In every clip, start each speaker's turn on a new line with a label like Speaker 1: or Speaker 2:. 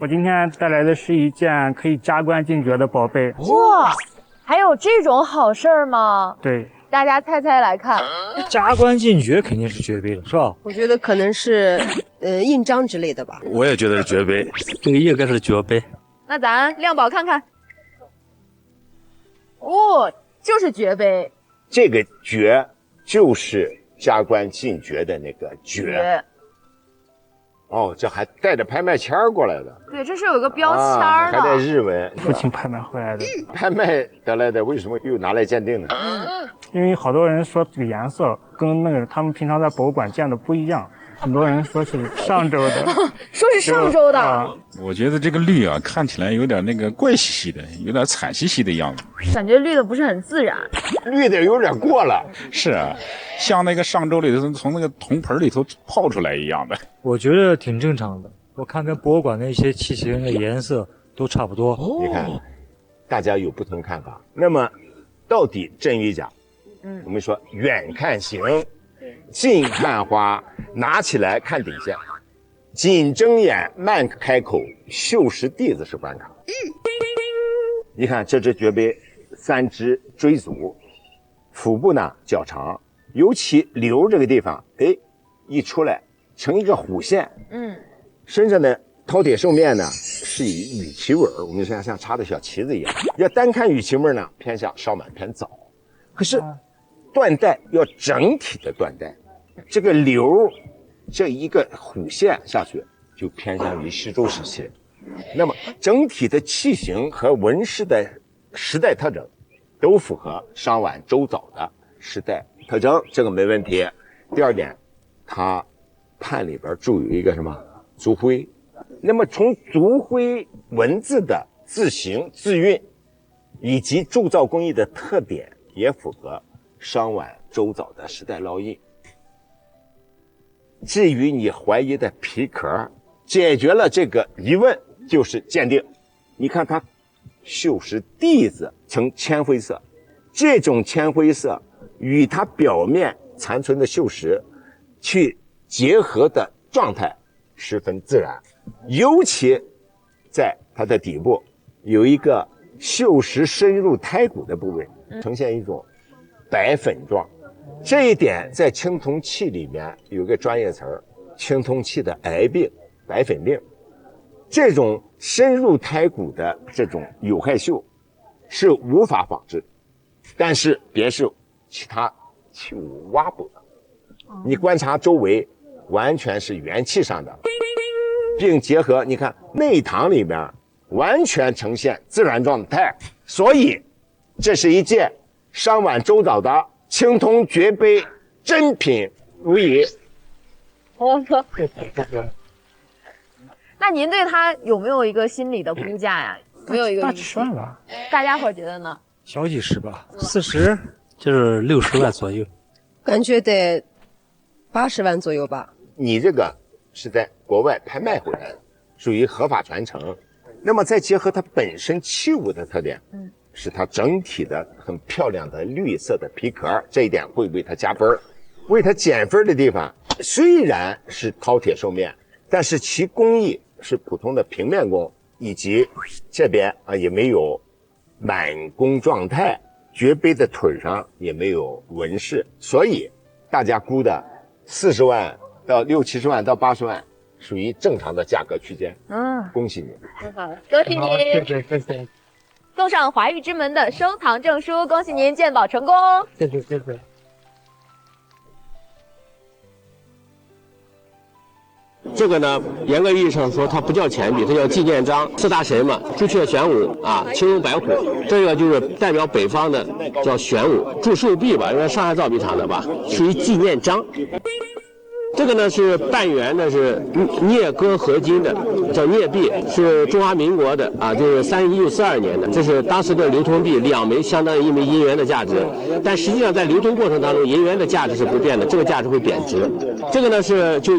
Speaker 1: 我今天带来的是一件可以加官进爵的宝贝。
Speaker 2: 哇，还有这种好事儿吗？
Speaker 1: 对，
Speaker 2: 大家猜猜来看。
Speaker 3: 加官进爵肯定是爵杯了，是吧？
Speaker 4: 我觉得可能是印章之类的吧。
Speaker 5: 我也觉得是爵杯，
Speaker 6: 这个应该是爵杯。
Speaker 2: 那咱亮宝看看。哦，就是爵杯。
Speaker 7: 这个爵就是加官进爵的那个爵。哦，这还带着拍卖签过来的。
Speaker 2: 对，这是有一个标签的，
Speaker 7: 还带日文。
Speaker 1: 父亲拍卖回来的。
Speaker 7: 拍卖得来的，为什么又拿来鉴定呢？
Speaker 1: 因为好多人说这个颜色跟那个他们平常在博物馆见的不一样，很多人说是上周的，
Speaker 2: 说是上周的。
Speaker 5: 我觉得这个绿啊，看起来有点那个怪兮兮的，有点惨兮兮的样子，
Speaker 2: 感觉绿的不是很自然，
Speaker 7: 绿的有点过了。
Speaker 5: 是啊，像那个上周里头从那个铜盆里头泡出来一样的。
Speaker 3: 我觉得挺正常的，我看跟博物馆的一些器型的颜色都差不多。
Speaker 7: 你看，大家有不同看法。那么，到底真与假？我们说远看形，近看花，拿起来看底下，紧睁眼，慢开口，锈蚀地子是关卡。你看这只爵杯，3只锥足，腹部呢较长，尤其瘤这个地方，哎，一出来成一个弧线。身上的饕餮兽面呢是以羽旗纹，我们像插的小旗子一样。要单看羽旗纹呢，偏向稍晚偏早。可是缎带要整体的缎带，这个瘤这一个弧线下去就偏向于西周时期。那么整体的器型和纹饰的时代特征都符合商晚周早的时代特征，这个没问题。第二点，它判里边注有一个什么族徽，那么从族徽文字的字形字韵以及铸造工艺的特点也符合商晚周早的时代烙印。至于你怀疑的皮壳，解决了这个疑问就是鉴定。你看它锈蚀地子呈铅灰色，这种铅灰色与它表面残存的锈蚀去结合的状态十分自然，尤其在它的底部有一个锈蚀深入胎骨的部位，呈现一种白粉状。这一点在青铜器里面有个专业词儿，青铜器的癌病，白粉病。这种深入胎骨的这种有害锈是无法仿制，但是别是其他器物挖补的。你观察周围完全是元气上的，并结合你看内堂里面完全呈现自然状态，所以这是一件商晚周早的青铜爵杯珍品无疑。
Speaker 2: 那您对它有没有一个心理的估价呀？没有一个
Speaker 1: 大几十万吧？
Speaker 2: 大家伙觉得呢？
Speaker 3: 小几十吧
Speaker 6: ，40就是60万左右，
Speaker 4: 感觉得80万左右吧。
Speaker 7: 你这个是在国外拍卖回来的，属于合法传承。那么再结合它本身器物的特点，是它整体的很漂亮的绿色的皮壳，这一点会为它加分。为它减分的地方，虽然是饕餮兽面，但是其工艺是普通的平面工，以及这边也没有满工状态，爵杯的腿上也没有纹饰，所以大家估的40万到60、70万到80万，属于正常的价格区间。恭喜你！
Speaker 2: 好，恭喜你！
Speaker 1: 谢谢。
Speaker 2: 送上华玉之门的收藏证书，恭喜您鉴宝成功！
Speaker 1: 谢谢。
Speaker 8: 这个呢，严格意义上说，它不叫钱币，它叫纪念章。4大神嘛，朱雀玄武啊，青龙白虎，这个就是代表北方的叫玄武。祝寿币吧，因为上海造币厂的吧，属于纪念章。这个呢是半圆的，是镍铬合金的，叫镍币，是中华民国的啊，就是1942年的，这是当时的流通币，2枚相当于1枚银元的价值。但实际上在流通过程当中，银元的价值是不变的，这个价值会贬值。这个呢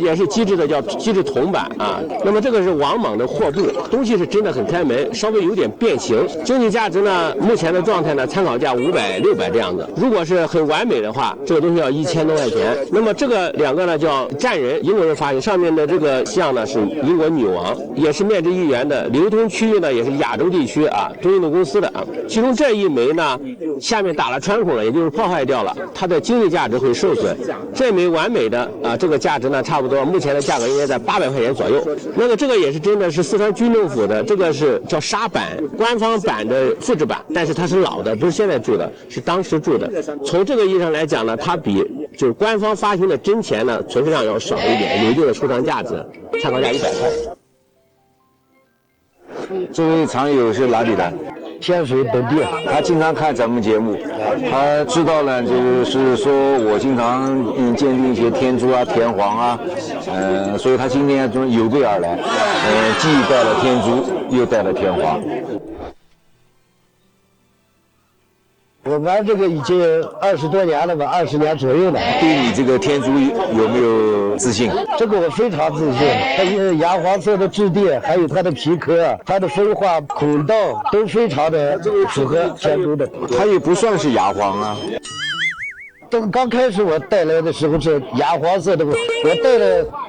Speaker 8: 也是机制的，叫机制铜板啊。那么这个是王莽的货布，东西是真的很开门，稍微有点变形。整体价值呢，目前的状态呢，参考价500、600这样子。如果是很完美的话，这个东西要1000多块钱。那么这个两个呢叫叫战人，英国人发明，上面的这个像呢是英国女王，也是面值1元的，流通区域呢也是亚洲地区啊，中印度公司的啊。其中这一枚呢，下面打了穿孔了，也就是破坏掉了，它的经济价值会受损。这枚完美的啊，这个价值呢差不多，目前的价格应该在800块钱左右。那么这个也是真的是四川军政府的，这个是叫沙版，官方版的复制版，但是它是老的，不是现在铸的，是当时铸的。从这个意义上来讲呢，它比就是官方发行的真钱呢，存世量要少一点，有一定的收藏价值，参考价100块。
Speaker 9: 这位常友是哪里的？天水本地，他经常看咱们节目，他知道呢，就是说我经常鉴定一些天珠啊、田黄啊，所以他今天就有备而来，既带了天珠，又带了田黄。
Speaker 10: 我玩这个已经20多年了吧，20年左右了。
Speaker 9: 对你这个天珠有没有自信？
Speaker 10: 这个我非常自信，它是牙黄色的质地，还有它的皮壳、它的分化孔道都非常的符合天珠的。
Speaker 9: 它也不算是牙黄啊。
Speaker 10: 等刚开始我带来的时候是牙黄色的，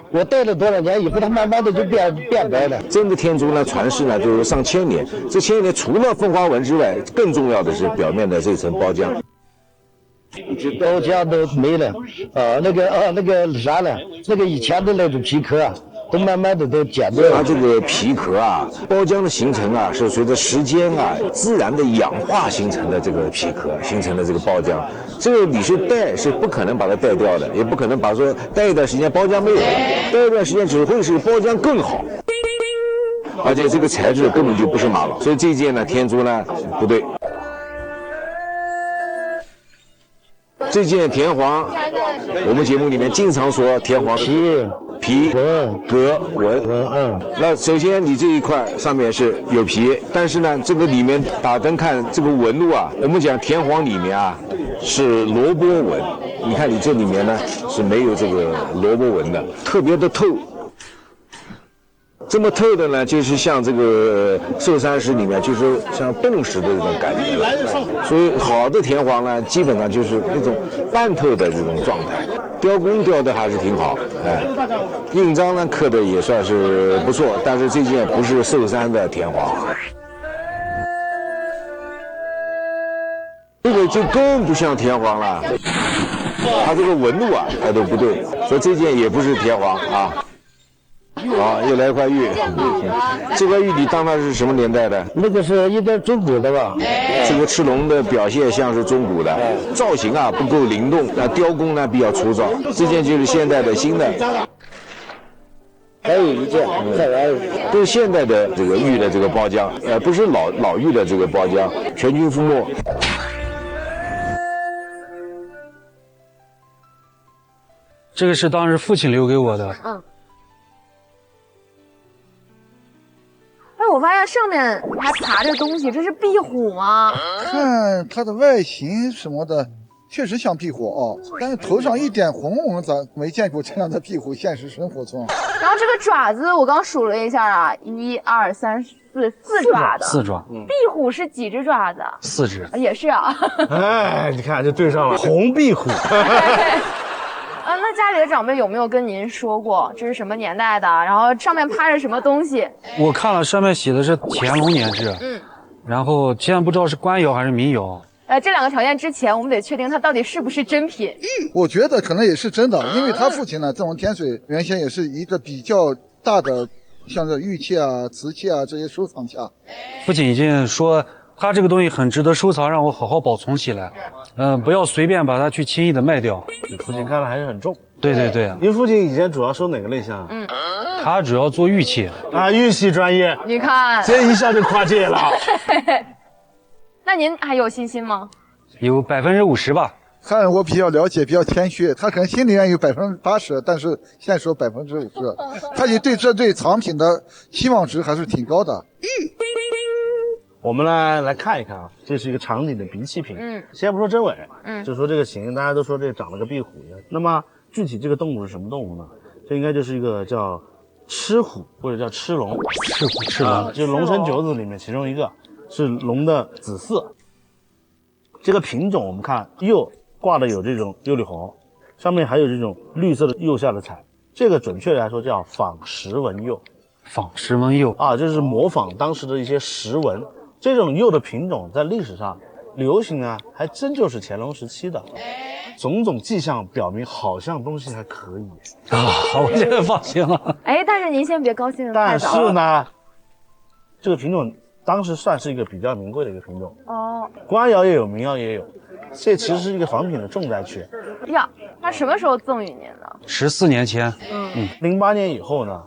Speaker 10: 我戴了多少年以后，它慢慢的就变白了。
Speaker 9: 真的天珠呢，传世呢就是上千年，这千年除了凤花纹之外，更重要的是表面的这层包浆。
Speaker 10: 包浆都没了，那个啥了，那个以前的那种皮壳啊，都慢慢的都剪掉了。
Speaker 9: 它这个皮壳啊，包浆的形成啊，是随着时间啊，自然的氧化形成的这个皮壳，形成的这个包浆。这个你去戴是不可能把它戴掉的，也不可能把说戴一段时间包浆没有了，戴一段时间只会使包浆更好。而且这个材质根本就不是玛瑙，所以这件呢天珠呢不对。这件田黄，我们节目里面经常说田黄皮革纹。那首先你这一块上面是有皮，但是呢，这个里面打灯看这个纹路啊，我们讲田黄里面啊是萝卜纹，你看你这里面呢是没有这个萝卜纹的，特别的透。这么透的呢，就是像这个寿山石里面，就是像冻石的这种感觉。所以好的田黄呢，基本上就是那种半透的这种状态。雕工雕的还是挺好，印章呢刻的也算是不错，但是这件不是寿山的田黄。这个就更不像田黄了，它这个纹路啊，它都不对，所以这件也不是田黄啊。好，又来一块玉。这块玉你当它是什么年代的？
Speaker 10: 那个是应该中古的吧？
Speaker 9: 这个赤龙的表现像是中古的，造型啊不够灵动，雕工呢比较粗糙。这件就是现代的新的。
Speaker 10: 还有一件，再来一个，
Speaker 9: 都是现代的这个玉的这个包浆，不是老玉的这个包浆，全军覆没。
Speaker 6: 这个是当时父亲留给我的。
Speaker 2: 哎，我发现上面还爬着东西，这是壁虎吗？
Speaker 11: 看它的外形什么的，确实像壁虎哦，但是头上一点红，我们咋没见过这样的壁虎现实生活中？
Speaker 2: 然后这个爪子我刚数了一下啊，1、2、3、4，4爪的。
Speaker 6: 4爪。
Speaker 2: 壁虎是几只爪子
Speaker 6: ？4只。
Speaker 2: 也是啊。
Speaker 12: 哎，你看就对上了，红壁虎。
Speaker 2: 那家里的长辈有没有跟您说过这是什么年代的？然后上面趴着什么东西？
Speaker 6: 我看了上面写的是乾隆年制，然后现在不知道是官窑还是民窑。
Speaker 2: 这两个条件之前，我们得确定它到底是不是真品。
Speaker 11: 我觉得可能也是真的，因为他父亲呢，在我们天水原先也是一个比较大的，像这玉器啊、瓷器啊这些收藏家。
Speaker 6: 父亲已经说他这个东西很值得收藏，让我好好保存起来。不要随便把它去轻易的卖掉。
Speaker 12: 你父亲看的还是很重。
Speaker 6: 对对对。
Speaker 12: 您父亲以前主要收哪个类型啊？
Speaker 6: 他主要做玉器。
Speaker 12: 啊，玉器专业。
Speaker 2: 你看，
Speaker 12: 这一下就跨界了。
Speaker 2: 那您还有信心吗？
Speaker 6: 有50%吧。
Speaker 11: 看我比较了解，比较谦虚，他可能心里面有80%，但是现在说50%，他也对这对藏品的期望值还是挺高的。
Speaker 12: 我们来看一看啊，这是一个长颈的鼻器品。先不说真伪，就说这个形，大家都说这长了个壁虎一样。那么具体这个动物是什么动物呢？这应该就是一个叫螭虎或者叫螭龙。
Speaker 6: 螭龙，
Speaker 12: 就是龙生九子里面其中一个，是龙的子嗣。这个品种我们看右挂的有这种釉里红，上面还有这种绿色的釉下的彩，这个准确来说叫仿石纹釉。
Speaker 6: 仿石纹釉
Speaker 12: 啊，这是模仿当时的一些石纹。这种釉的品种在历史上流行呢，还真就是乾隆时期的。种种迹象表明，好像东西还可以
Speaker 6: 啊，我现在放心了。
Speaker 2: 哎，但是您先别高兴得太
Speaker 12: 但
Speaker 2: 早了。
Speaker 12: 是呢，这个品种当时算是一个比较名贵的一个品种。
Speaker 2: 哦，
Speaker 12: 官窑也有，民窑也有，这其实是一个仿品的重灾区。
Speaker 2: 呀，他什么时候赠予您的
Speaker 6: ？14年前。
Speaker 12: 08年以后呢，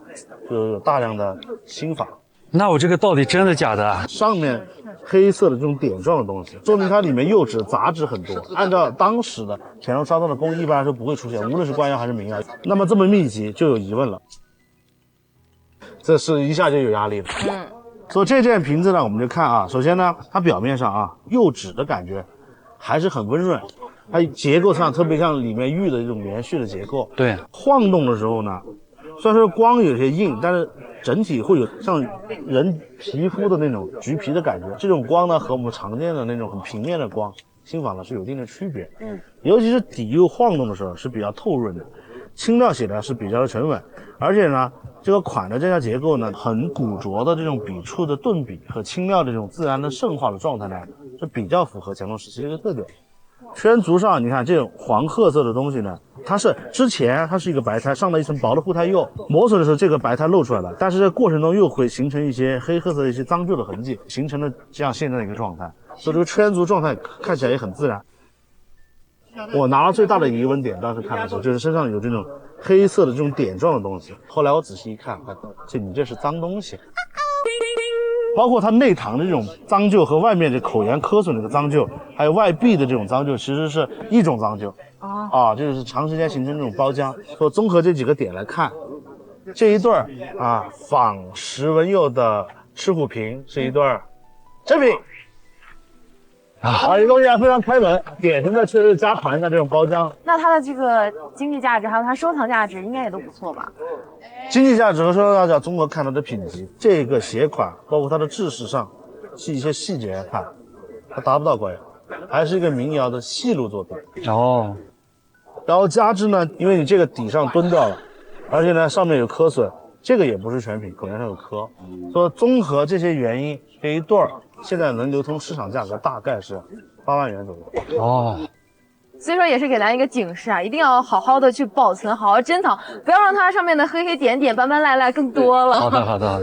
Speaker 12: 就有大量的新仿。
Speaker 6: 那我这个到底真的假的啊？
Speaker 12: 上面黑色的这种点状的东西，说明它里面釉质杂质很多。按照当时的乾隆烧造的工艺，一般来说不会出现，无论是官窑还是民窑。那么这么密集，就有疑问了。这是一下就有压力了。所以这件瓶子呢，我们就看啊，首先呢，它表面上啊，釉质的感觉还是很温润，它结构上特别像里面玉的这种连续的结构。
Speaker 6: 对，
Speaker 12: 晃动的时候呢，虽然说光有些硬，但是整体会有像人皮肤的那种橘皮的感觉。这种光呢，和我们常见的那种很平面的光，新仿的是有一定的区别。尤其是底釉晃动的时候是比较透润的，轻料写的是比较的沉稳，而且呢，这个款的这项结构呢，很古拙的这种笔触的顿笔和轻料的这种自然的盛化的状态呢，是比较符合乾隆时期的一个特点。圈足上你看这种黄褐色的东西呢，它是之前它是一个白胎，上了一层薄的护胎釉，磨损的时候这个白胎露出来了，但是这过程中又会形成一些黑褐色的一些脏旧的痕迹，形成了这样现在的一个状态，所以这个圈足状态看起来也很自然。我拿到最大的疑问点当时看的时候，就是身上有这种黑色的这种点状的东西，后来我仔细一看，你这是脏东西。包括它内膛的这种脏旧和外面这口沿磕损的脏旧，还有外壁的这种脏旧，其实是一种脏旧就是长时间形成这种包浆。说综合这几个点来看，这一对儿啊仿石纹釉的赤虎瓶是一对儿真品这东西还非常开门，典型的确实加团的这种包浆。
Speaker 2: 那它的这个经济价值还有它收藏价值应该也都不错吧？
Speaker 12: 经济价值和收藏价值综合看它的品级，这个鞋款包括它的制式上一些细节来看，它达不到官窑，还是一个民窑的细路作品。然后加之呢，因为你这个底上蹲掉了，而且呢上面有磕损，这个也不是全品，口沿上有磕。所以综合这些原因，这一对儿现在能流通市场价格大概是8万元左右。
Speaker 2: 所以说也是给咱一个警示啊，一定要好好的去保存，好好珍藏，不要让它上面的黑黑点点、斑斑赖赖更多了。
Speaker 6: 好的。